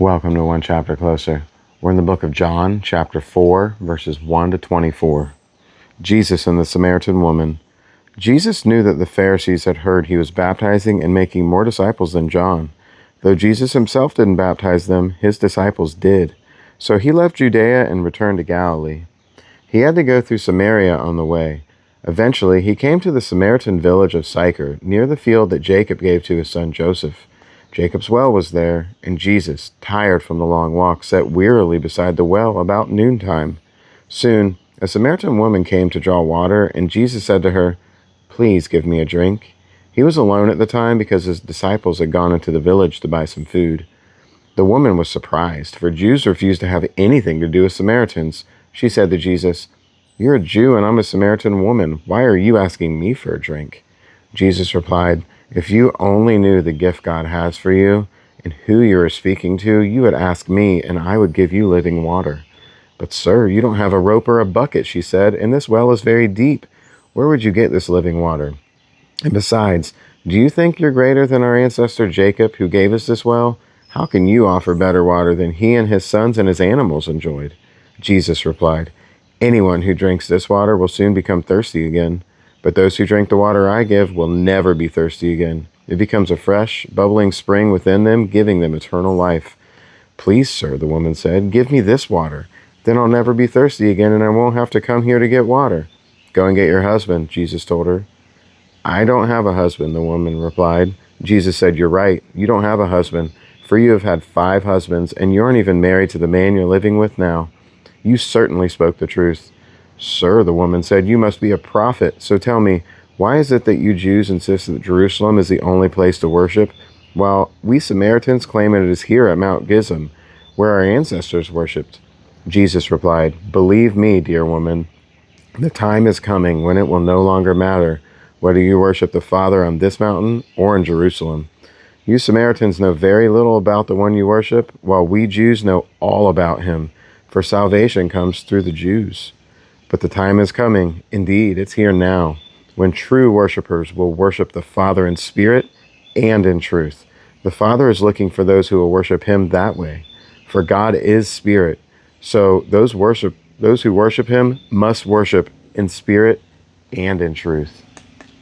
Welcome to One Chapter Closer. We're in the book of John, chapter 4, verses 1 to 24. Jesus and the Samaritan woman. Jesus knew that the Pharisees had heard he was baptizing and making more disciples than John. Though Jesus himself didn't baptize them, his disciples did. So he left Judea and returned to Galilee. He had to go through Samaria on the way. Eventually, he came to the Samaritan village of Sychar, near the field that Jacob gave to his son Joseph. Jacob's well was there, and Jesus, tired from the long walk, sat wearily beside the well about noontime. Soon, a Samaritan woman came to draw water, and Jesus said to her, "Please give me a drink." He was alone at the time because his disciples had gone into the village to buy some food. The woman was surprised, for Jews refused to have anything to do with Samaritans. She said to Jesus, "You're a Jew and I'm a Samaritan woman. Why are you asking me for a drink?" Jesus replied, "If you only knew the gift God has for you and who you are speaking to, you would ask me and I would give you living water." "But sir, you don't have a rope or a bucket," she said, "and this well is very deep. Where would you get this living water? And besides, do you think you're greater than our ancestor Jacob, who gave us this well? How can you offer better water than he and his sons and his animals enjoyed?" Jesus replied, "Anyone who drinks this water will soon become thirsty again. But those who drink the water I give will never be thirsty again. It becomes a fresh, bubbling spring within them, giving them eternal life." "Please, sir," the woman said, "give me this water. Then I'll never be thirsty again and I won't have to come here to get water." "Go and get your husband," Jesus told her. "I don't have a husband," the woman replied. Jesus said, "You're right. You don't have a husband, for you have had 5 husbands, and you aren't even married to the man you're living with now. You certainly spoke the truth." "Sir," the woman said, "you must be a prophet. So tell me, why is it that you Jews insist that Jerusalem is the only place to worship, while we Samaritans claim it is here at Mount Gerizim, where our ancestors worshipped?" Jesus replied, "Believe me, dear woman, the time is coming when it will no longer matter whether you worship the Father on this mountain or in Jerusalem. You Samaritans know very little about the one you worship, while we Jews know all about him, for salvation comes through the Jews. But the time is coming, indeed, it's here now, when true worshipers will worship the Father in spirit and in truth. The Father is looking for those who will worship him that way. For God is spirit, so those who worship him must worship in spirit and in truth."